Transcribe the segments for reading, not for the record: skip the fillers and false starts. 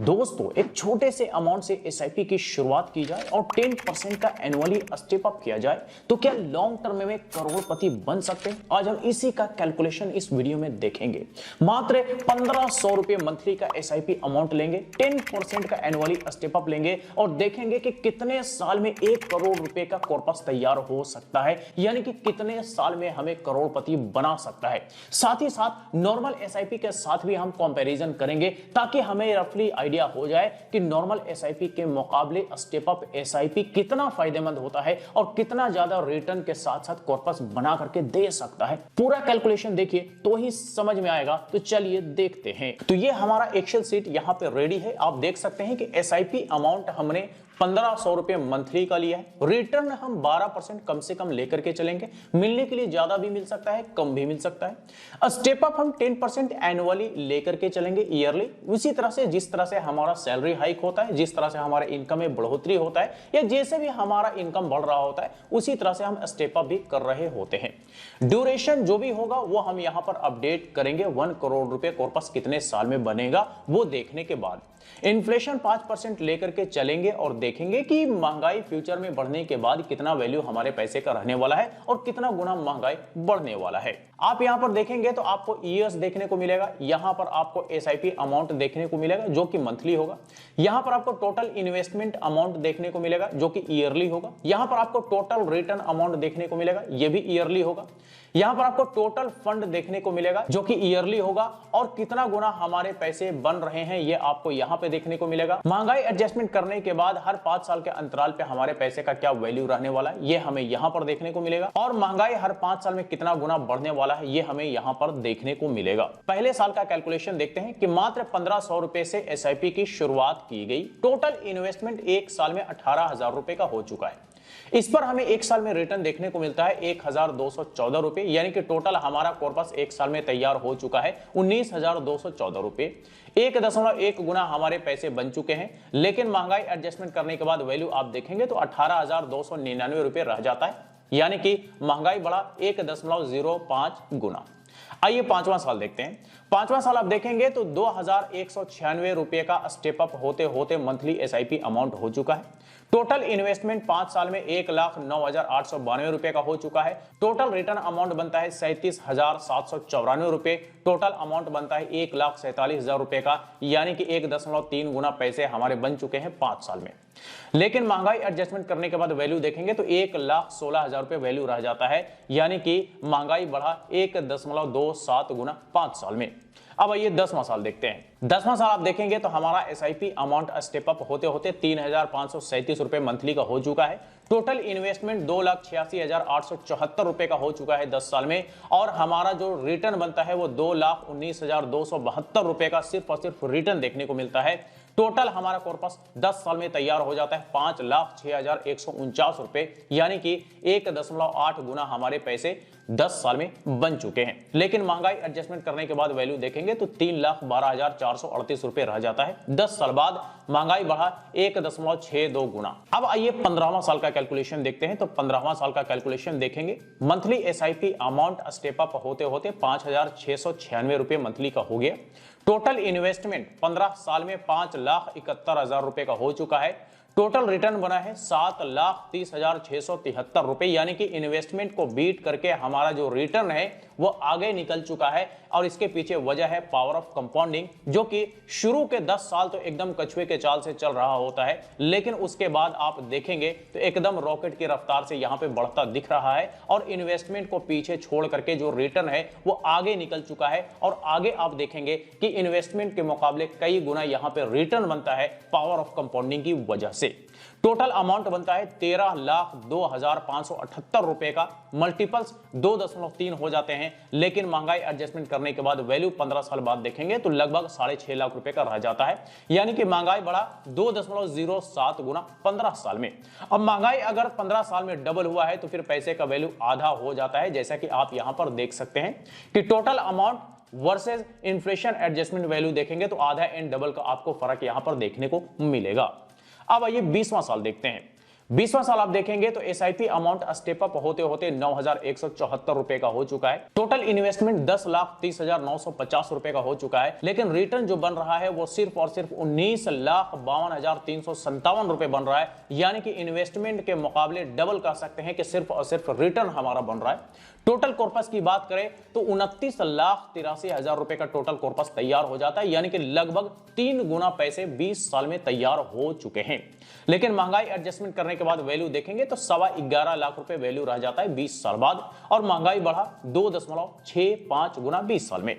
दोस्तों एक छोटे से अमाउंट से एसआईपी की शुरुआत की जाए और 10% का एनुअली स्टेप अप किया जाए तो क्या लॉन्ग टर्म में करोड़पति बन सकते हैं। आज हम इसी का कैलकुलेशन इस वीडियो में देखेंगे। मात्र 1500 रुपए मंथली का एसआईपी अमाउंट लेंगे, 10% का एनुअली स्टेप अप लेंगे और देखेंगे कि कितने साल में 1 करोड़ रुपए का कॉर्पस तैयार हो सकता है, यानी कि कितने साल में हमें करोड़पति बना सकता है। साथ ही साथ नॉर्मल एसआईपी के साथ भी हम कंपैरिजन करेंगे ताकि हमें रफली आइडिया हो जाए कि नॉर्मल एसआईपी के मुकाबले स्टेप अप एसआईपी कितना फायदेमंद होता है और कितना ज्यादा रिटर्न के साथ साथ कॉर्पस बना करके दे सकता है। पूरा कैलकुलेशन देखिए तो ही समझ में आएगा। तो चलिए देखते हैं। तो ये हमारा एक्सेल शीट यहां पे रेडी है। आप देख सकते हैं कि एसआईपी अमाउंट हमने 1500 रुपए मंथली का लिया है। रिटर्न हम 12% कम से कम लेकर के चलेंगे। मिलने के लिए ज्यादा भी मिल सकता है, कम भी मिल सकता है। स्टेप अप हम 10% एनुअली लेकर के चलेंगे ईयरली। उसी तरह से जिस तरह से हमारा सैलरी हाइक होता है, जिस तरह से हमारे इनकम में बढ़ोतरी होता है या जैसे भी हमारा इनकम बढ़ रहा होता है, उसी तरह से हम स्टेप अप भी कर रहे होते हैं। ड्यूरेशन जो भी होगा वो हम यहां पर अपडेट करेंगे। 1 करोड़ रुपए कॉर्पस कितने साल में बनेगा वो देखने के बाद इन्फ्लेशन 5% लेकर के चलेंगे और देखेंगे कि महंगाई फ्यूचर में बढ़ने के बाद कितना वैल्यू हमारे पैसे का रहने वाला है और कितना गुना महंगाई बढ़ने वाला है। आप यहां पर देखेंगे तो आपको ईयर्स देखने को मिलेगा। यहां पर आपको एसआईपी अमाउंट देखने को मिलेगा जो कि मंथली होगा। यहां पर आपको टोटल इन्वेस्टमेंट अमाउंट देखने को मिलेगा जो कि ईयरली होगा। यहां पर आपको टोटल रिटर्न अमाउंट देखने को मिलेगा, यह भी ईयरली होगा। यहां पर आपको टोटल फंड देखने को मिलेगा जो कि ईयरली होगा और कितना गुना हमारे पैसे बन रहे हैं ये आपको यहां पे देखने को मिलेगा। महंगाई एडजस्टमेंट करने के बाद हर 5 साल के अंतराल पे हमारे पैसे का क्या वैल्यू रहने वाला है ये हमें यहां पर देखने को मिलेगा और महंगाई हर 5 साल में कितना गुना बढ़ने वाला है ये हमें यहां पर देखने को मिलेगा। पहले साल का कैलकुलेशन देखते हैं कि मात्र 1500 रुपए से एसआईपी की शुरुआत की गई। टोटल इन्वेस्टमेंट एक साल में 18,000 रुपए का हो चुका है। इस पर हमें एक साल में रिटर्न देखने को मिलता है 1214 रुपए, यानी कि टोटल हमारा कॉर्पस एक साल में तैयार हो चुका है 19,214 रुपए। 1.1 गुना हमारे पैसे बन चुके हैं। लेकिन महंगाई एडजस्टमेंट करने के बाद वैल्यू आप देखेंगे तो 18,299 रुपए रह जाता है, यानी कि महंगाई बढ़ा 1.05 गुना। आइए पांचवां साल देखते हैं। पांचवां साल आप देखेंगे तो 2,196 रुपए का स्टेप अप होते होते मंथली एसआईपी अमाउंट हो चुका है। टोटल इन्वेस्टमेंट 5 साल में 1,09,892 रुपए का हो चुका है। टोटल रिटर्न अमाउंट बनता है 37,794 रुपए। टोटल अमाउंट बनता है 1,47,000 रुपए का, यानी कि 1.3 गुना पैसे हमारे बन चुके हैं 5 साल में। लेकिन महंगाई एडजस्टमेंट करने के बाद वैल्यू देखेंगे तो 1,16,000 रुपए वैल्यू रह जाता है, यानी कि महंगाई बढ़ा 1.27 गुना 5 साल में। अब आइए 10वां साल देखते हैं। 10वां साल आप देखेंगे तो हमारा एसआईपी अमाउंट स्टेप अप होते होते 3,537 रुपए मंथली का हो चुका है। टोटल इन्वेस्टमेंट 2,86,874 रुपए का हो चुका है 10 साल में और हमारा जो रिटर्न बनता है वो 2,19,272 रुपए का सिर्फ और सिर्फ रिटर्न देखने को मिलता है। टोटल हमारा कॉर्पस 10 साल में तैयार हो जाता है 5,06,149 रुपए, यानी कि 1.8 गुना हमारे पैसे 10 साल में बन चुके हैं। लेकिन महंगाई एडजस्टमेंट करने के बाद वैल्यू देखेंगे तो 3,12,438 रुपए रह जाता है। 10 साल बाद महंगाई बढ़ा 1.62 गुना। अब आइए 15वां साल का कैलकुलेशन देखते हैं। तो 15वां साल का कैलकुलेशन देखेंगे। Monthly SIP amount step up होते होते 5,696 रुपए मंथली का हो गया। टोटल इन्वेस्टमेंट 15 साल में 5,71,000 रुपए का हो चुका है। टोटल रिटर्न बना है 7,30,673 रुपए, यानी कि इन्वेस्टमेंट को बीट करके हमारा जो रिटर्न है वो आगे निकल चुका है। और इसके पीछे वजह है पावर ऑफ कंपाउंडिंग, जो कि शुरू के 10 साल तो एकदम कछुए के चाल से चल रहा होता है, लेकिन उसके बाद आप देखेंगे तो एकदम रॉकेट की रफ्तार से यहां पे बढ़ता दिख रहा है और इन्वेस्टमेंट को पीछे छोड़ करके जो रिटर्न है वो आगे निकल चुका है। और आगे आप देखेंगे कि इन्वेस्टमेंट के मुकाबले कई गुना यहां पे रिटर्न बनता है पावर ऑफ कंपाउंडिंग की वजह से। टोटल अमाउंट बनता है 13,02,578 रुपए का। मल्टीपल्स 2.3 हो जाते हैं। लेकिन महंगाई एडजस्टमेंट करने के बाद वैल्यू 15 साल बाद देखेंगे तो लगभग 6.5 लाख रुपए का रह जाता है, यानी कि महंगाई बढ़ा 2.07 गुना 15 साल में। अब महंगाई अगर 15 साल में डबल हुआ है तो फिर पैसे का वैल्यू आधा हो जाता है, जैसा कि आप यहां पर देख सकते हैं कि total amount versus inflation adjustment value देखेंगे तो आधा एंड डबल का आपको फर्क यहां पर देखने को मिलेगा। अब आइए 20वां साल देखते हैं। 20वां साल आप देखेंगे तो एसआईपी अमाउंट स्टेप अप होते होते 9,174 रुपए का हो चुका है। टोटल इन्वेस्टमेंट 10,30,950 रुपए का हो चुका है, लेकिन रिटर्न जो बन रहा है वो सिर्फ और सिर्फ 19,52,357 रुपए बन रहा है। यानी कि इन्वेस्टमेंट के मुकाबले डबल कह सकते हैं कि सिर्फ और सिर्फ रिटर्न हमारा बन रहा है। टोटल कॉर्पस की बात करें तो 29,83,000 रुपए का टोटल कॉर्पस तैयार हो जाता है, यानी कि लगभग 3 गुना पैसे 20 साल में तैयार हो चुके हैं। लेकिन महंगाई एडजस्टमेंट करने के बाद वैल्यू देखेंगे तो 11.25 लाख रुपए वैल्यू रह जाता है 20 साल बाद, और महंगाई बढ़ा 2.65 गुना 20 साल में।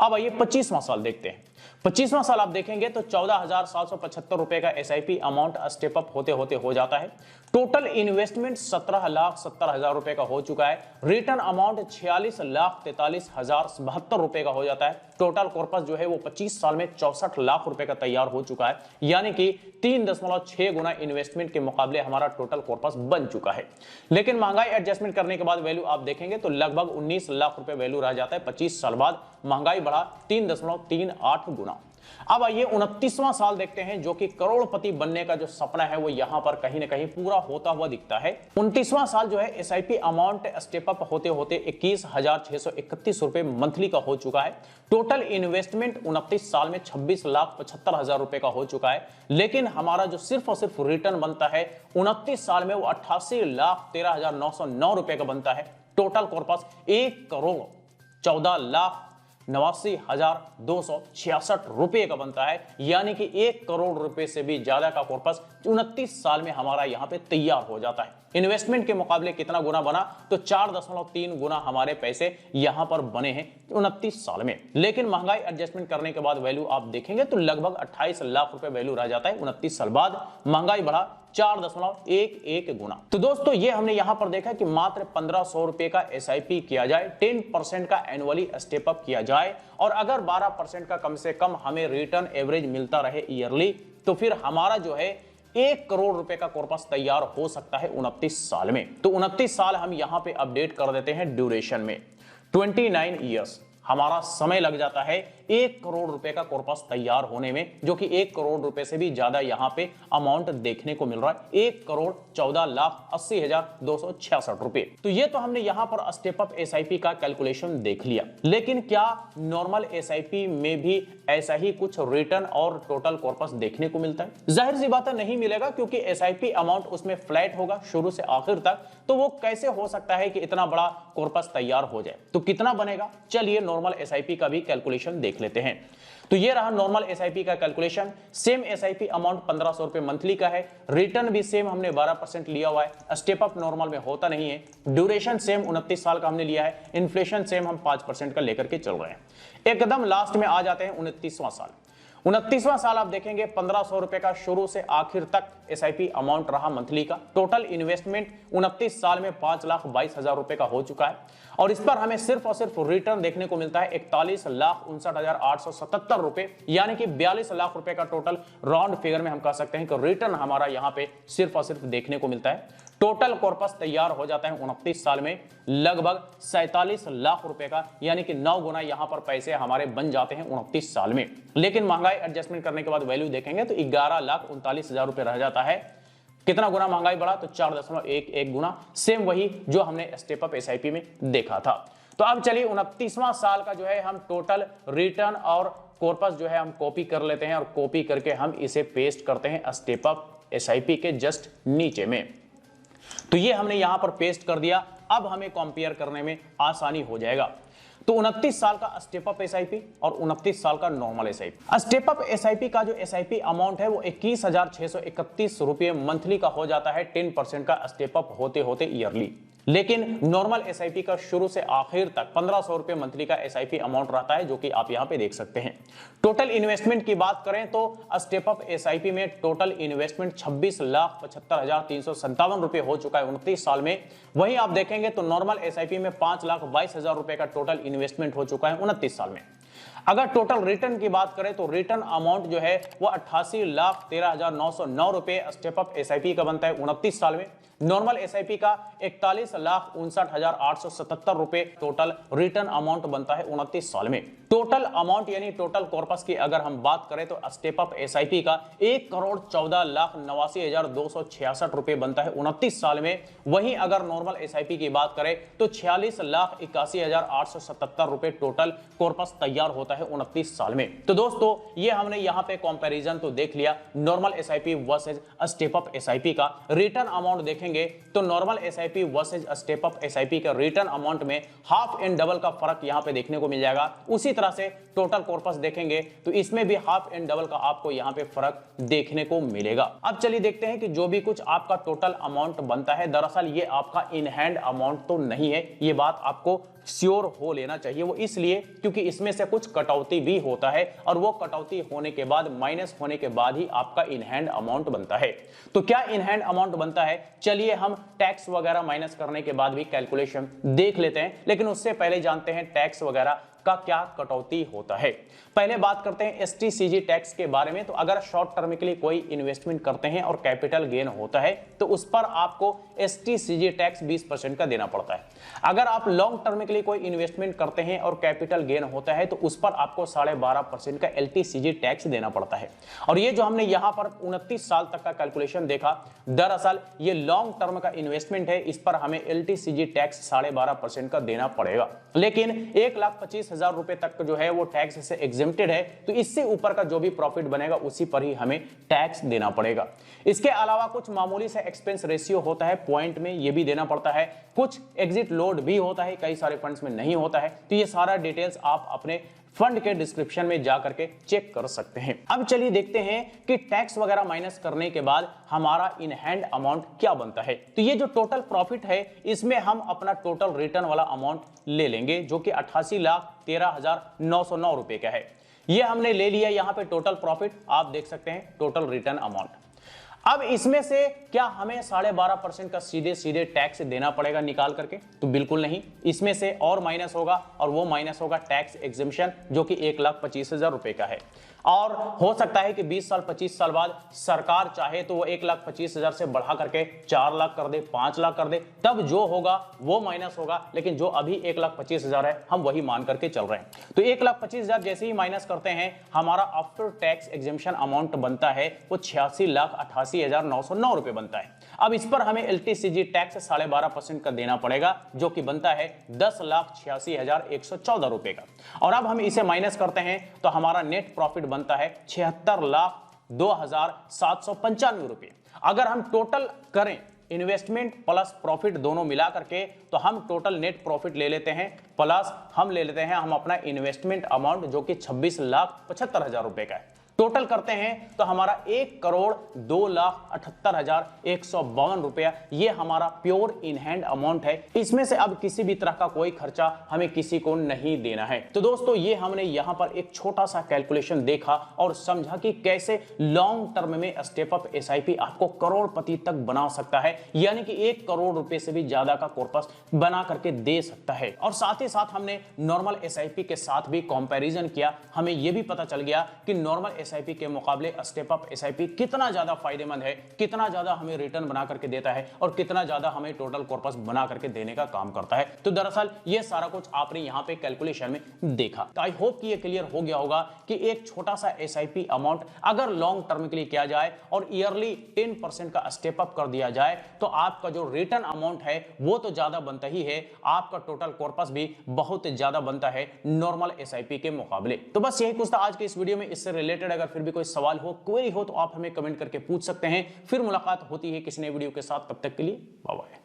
अब आइए 25वां साल देखते हैं। 25वां साल आप देखेंगे तो 14,775 रुपए का एसआईपी अमाउंट स्टेप अप होते होते हो जाता है। टोटल इन्वेस्टमेंट 17,70,000 रुपए का हो चुका है। रिटर्न अमाउंट 46,43,072 रुपए का हो जाता है। टोटल कॉर्पस जो है वो 25 साल में 64 लाख रुपए का तैयार हो चुका है, यानी कि 3.6 गुना इन्वेस्टमेंट के मुकाबले हमारा टोटल कॉर्पस बन चुका है। लेकिन महंगाई एडजस्टमेंट करने के बाद वैल्यू आप देखेंगे तो लगभग 19 लाख रुपए वैल्यू रह जाता है 25 साल बाद। महंगाई बढ़ा 3.38 गुना। अब आइए 29वां साल देखते हैं, जो कि करोड़पति बनने का जो सपना है वो यहां पर कहीं ना कहीं पूरा होता हुआ दिखता है। 29वां साल जो है एसआईपी अमाउंट स्टेप अप होते होते 21,631 रुपए मंथली का हो चुका है। टोटल इन्वेस्टमेंट 29 साल में 26,75,000 रुपए का हो चुका है। लेकिन हमारा जो सिर्फ और सिर्फ रिटर्न बनता है 29 साल में वो 88,13,909 रुपए का बनता है। टोटल कॉर्पस 1,14,89,266 रुपए का बनता है, यानी कि 1 करोड़ रुपए से भी ज्यादा का कॉर्पस 29 साल में हमारा यहां पे तैयार हो जाता है। इन्वेस्टमेंट के मुकाबले कितना गुना बना तो 4.3 गुना हमारे पैसे यहां पर बने हैं 29 साल में। लेकिन महंगाई एडजस्टमेंट करने के बाद वैल्यू आप देखेंगे तो लगभग 28 लाख रुपए वैल्यू रह जाता है 29 साल बाद। महंगाई बढ़ा 4.11 गुना। तो दोस्तों ये हमने यहां पर देखा कि मात्र 1,500 रुपए का एसआईपी किया जाए, 10% का एनुअली स्टेप अप किया जाए, और अगर 12% का कम से कम हमें रिटर्न एवरेज मिलता रहे ईयरली, तो फिर हमारा जो है 1 करोड़ रुपए का कॉर्पस तैयार हो सकता है 29 साल में। तो 29 साल हम यहां पे अपडेट कर देते हैं ड्यूरेशन में। 29 ईयर्स हमारा समय लग जाता है 1 करोड़ रुपए का कॉर्पस तैयार होने में, जो कि 1 करोड़ रुपए से भी ज्यादा यहां पे अमाउंट देखने को मिल रहा है, 1,14,80,266 रुपए। तो ये तो हमने यहां पर स्टेप अप एसआईपी का कैलकुलेशन देख लिया। लेकिन क्या नॉर्मल एसआईपी में भी ऐसा ही कुछ रिटर्न और टोटल कॉर्पस देखने को मिलता है? जाहिर सी बात है नहीं मिलेगा, क्योंकि एसआईपी अमाउंट उसमें फ्लैट होगा शुरू से आखिर तक। तो वो कैसे हो सकता है कि इतना बड़ा कॉर्पस तैयार हो जाए? तो कितना बनेगा, चलिए नॉर्मल एसआईपी का भी कैलकुलेशन देख लेते हैं। तो ये रहा नॉर्मल एसआईपी का कैलकुलेशन। सेम एसआईपी अमाउंट 1,500 रुपए मंथली का है। रिटर्न भी सेम हमने 12% लिया हुआ है। स्टेप अप नॉर्मल में होता नहीं है। ड्यूरेशन सेम 29 साल का हमने लिया है। इन्फ्लेशन सेम हम 5% का लेकर के चल रहे हैं। एकदम लास्ट में आ जाते हैं 29वां साल। 29वां साल आप देखेंगे 1,500 रुपए का शुरू से आखिर तक एसआईपी अमाउंट रहा मंथली का। टोटल इन्वेस्टमेंट 29 साल में 5,22,000 रुपए का हो चुका है, और इस पर हमें सिर्फ और सिर्फ रिटर्न देखने को मिलता है 41,59,877 रुपए, यानी कि 42 लाख रुपए का टोटल राउंड फिगर में हम कह सकते हैं कि रिटर्न हमारा यहां पे सिर्फ और सिर्फ देखने को मिलता है। टोटल कॉर्पस तैयार हो जाता है 29 साल में लगभग 47 लाख रुपए का, यानी कि 9 गुना यहां पर पैसे हमारे बन जाते हैं 29 साल में। लेकिन महंगाई एडजस्टमेंट करने के बाद वैल्यू देखेंगे तो 11,39,000 रुपए रह जाता है। कितना गुना महंगाई बढ़ा तो 4.11 गुना। सेम वही जो हमने स्टेप अप एसआईपी में देखा था। तो अब चलिए 29वां साल का जो है हम टोटल रिटर्न और कॉर्पस जो है हम कॉपी कर लेते हैं, और कॉपी करके हम इसे पेस्ट करते हैं स्टेप अप एसआईपी के जस्ट नीचे में। तो ये हमने यहां पर पेस्ट कर दिया। अब हमें कंपेयर करने में आसानी हो जाएगा। तो 29 साल का स्टेप अप एसआईपी और 29 साल का normal SIP. Step up SIP का जो एसआईपी अमाउंट है वो 21,631 रुपए मंथली का हो जाता है 10% का स्टेप अप होते होते ईयरली। लेकिन नॉर्मल एसआईपी का शुरू से आखिर तक 1,500 रुपए मंथली का एसआईपी अमाउंट रहता है, जो कि आप यहां पे देख सकते हैं। टोटल इन्वेस्टमेंट की बात करें तो स्टेप अप एसआईपी में टोटल इन्वेस्टमेंट 26,75,357 रुपए हो चुका है 29 साल में। वहीं आप देखेंगे तो नॉर्मल एसआईपी में 5,22,000 रुपए का टोटल इन्वेस्टमेंट हो चुका है 29 साल में। अगर टोटल रिटर्न की बात करें तो रिटर्न अमाउंट जो है वो 88,13,909 रुपए स्टेप अप एसआईपी का बनता है 29 साल में। नॉर्मल एसआईपी का 41,59,877 रुपए टोटल रिटर्न अमाउंट बनता है 29 साल में। टोटल अमाउंट यानी टोटल कॉर्पस की अगर हम बात करें तो स्टेप अप एसआईपी का 1,14,89,266 रुपए बनता है 29 साल में। वहीं अगर नॉर्मल एसआईपी की बात करें तो 46,81,877 रुपए टोटल कॉर्पस तैयार होता है 29 साल में। तो दोस्तों ये हमने यहां पे कंपैरिजन तो देख लिया normal SIP versus step up SIP का। रिटर्न अमाउंट देखेंगे तो normal SIP versus step up SIP का रिटर्न अमाउंट में हाफ एंड डबल का फर्क यहां पे देखने को मिल जाएगा। उसी तरह से टोटल कॉर्पस देखेंगे तो इसमें भी हाफ एंड डबल का आपको यहां पे फर्क देखने को मिलेगा। अब चलिए देखते हैं कि जो भी कुछ आपका टोटल अमाउंट बनता है दरअसल ये आपका इन हैंड अमाउंट तो नहीं है, ये बात आपको श्योर हो लेना चाहिए। वो इसलिए क्योंकि इसमें से कुछ कटौती भी होता है और वो कटौती होने के बाद माइनस होने के बाद ही आपका इन हैंड अमाउंट बनता है। तो क्या इन हैंड अमाउंट बनता है, चलिए हम टैक्स वगैरह माइनस करने के बाद भी कैलकुलेशन देख लेते हैं, लेकिन उससे पहले जानते हैं टैक्स वगैरह का क्या कटौती होता है। पहले बात करते हैं एसटीसीजी टैक्स के बारे में। तो अगर शॉर्ट टर्म के लिए कोई इन्वेस्टमेंट करते हैं और कैपिटल गेन होता है तो उस पर आपको एसटीसीजी टैक्स 20% का देना पड़ता है। अगर आप लॉन्ग टर्म के लिए कोई इन्वेस्टमेंट करते हैं और कैपिटल गेन होता है तो उस पर आपको 12.5% का एलटीसीजी टैक्स देना पड़ता है। और ये जो हमने यहां पर 29 साल तक का कैलकुलेशन देखा, दरअसल ये लॉन्ग टर्म का इन्वेस्टमेंट है, इस पर हमें एलटीसीजी टैक्स 12.5% का देना पड़ेगा। लेकिन 1,25,000 रुपए तक जो है वो टैक्स से एग्जेम्प्टेड है, तो इससे ऊपर का जो भी प्रॉफिट बनेगा उसी पर ही हमें टैक्स देना पड़ेगा। इसके अलावा कुछ मामूली से एक्सपेंस रेशियो होता है पॉइंट में, ये भी देना पड़ता है। कुछ एग्जिट लोड भी होता है, कई सारे फंड्स में नहीं होता है। तो ये सारा डिटेल्स आप अपने फंड के डिस्क्रिप्शन में जा करके चेक कर सकते हैं। अब चलिए देखते हैं कि टैक्स वगैरह माइनस करने के बाद हमारा इन हैंड अमाउंट क्या बनता है। तो ये जो टोटल प्रॉफिट है इसमें हम अपना टोटल रिटर्न वाला अमाउंट ले लेंगे जो कि 88,13,909 रुपए का है। ये हमने ले लिया यहां पे टोटल प्रॉफिट, आप देख सकते हैं टोटल रिटर्न अमाउंट। अब इसमें से क्या हमें 12.5% का सीधे सीधे टैक्स देना पड़ेगा निकाल करके? तो बिल्कुल नहीं, इसमें से और माइनस होगा और वो माइनस होगा टैक्स एग्जेम्पशन जो कि 1,25,000 रुपए का है। और हो सकता है कि 20 साल 25 साल बाद सरकार चाहे तो वो 1,25,000 से बढ़ा करके 4 लाख कर दे, 5 लाख कर दे, तब जो होगा वो माइनस होगा। लेकिन जो अभी 1,25,000 है हम वही मान करके चल रहे हैं। तो 1,25,000 जैसे ही माइनस करते हैं हमारा आफ्टर टैक्स एग्जेम्पशन अमाउंट बनता है वो 86,88,909 रुपए बनता है। अब इस पर हमें एलटीसीजी टैक्स 12.5% का देना पड़ेगा जो कि बनता है 10,86,114 रुपए का। और अब हम इसे माइनस करते हैं तो हमारा नेट प्रॉफिट बनता है 76,02,795 रुपए। अगर हम टोटल करें इन्वेस्टमेंट प्लस प्रॉफिट दोनों मिला करके तो हम टोटल नेट प्रॉफिट ले लेते हैं प्लस हम ले लेते हैं हम अपना इन्वेस्टमेंट अमाउंट जो कि 26,75,000 रुपए का है। टोटल करते हैं तो हमारा 1,02,78,152 रुपया ये हमारा प्योर इन हैंड अमाउंट है। इसमें से अब किसी भी तरह का कोई खर्चा हमें किसी को नहीं देना है। तो दोस्तों ये हमने यहां पर एक छोटा सा कैलकुलेशन देखा और समझा कि कैसे लॉन्ग टर्म में स्टेप अप एसआईपी आपको करोड़पति तक बना सकता है, यानी कि 1 करोड़ रुपए से भी ज्यादा का कॉर्पस बना करके दे सकता है। और साथ ही साथ हमने नॉर्मल एसआईपी के साथ भी कंपैरिजन किया, हमें यह भी पता चल गया कि नॉर्मल एसआईपी के मुकाबले स्टेप अप एसआईपी कितना ज्यादा फायदेमंद है, कितना ज्यादा हमें रिटर्न बना करके देता है और कितना ज्यादा हमें टोटल कॉर्पस बना करके देने का काम करता है। तो दरअसल ये सारा कुछ आपने यहां पे कैलकुलेशन में देखा। तो आई होप कि ये क्लियर हो गया होगा कि एक छोटा सा एसआईपी अमाउंट अगर लॉन्ग टर्म के लिए किया जाए और ईयरली 10% का स्टेप अप कर दिया जाए तो आपका जो रिटर्न अमाउंट है वो तो ज्यादा बनता ही है, आपका टोटल कॉर्पस भी बहुत ज्यादा बनता है नॉर्मल एसआईपी के मुकाबले। तो बस यही कुछ था आज के इस वीडियो में। इससे रिलेटेड अगर फिर भी कोई सवाल हो, क्वेरी हो तो आप हमें कमेंट करके पूछ सकते हैं। फिर मुलाकात होती है किसी नए वीडियो के साथ, तब तक के लिए बाय बाय।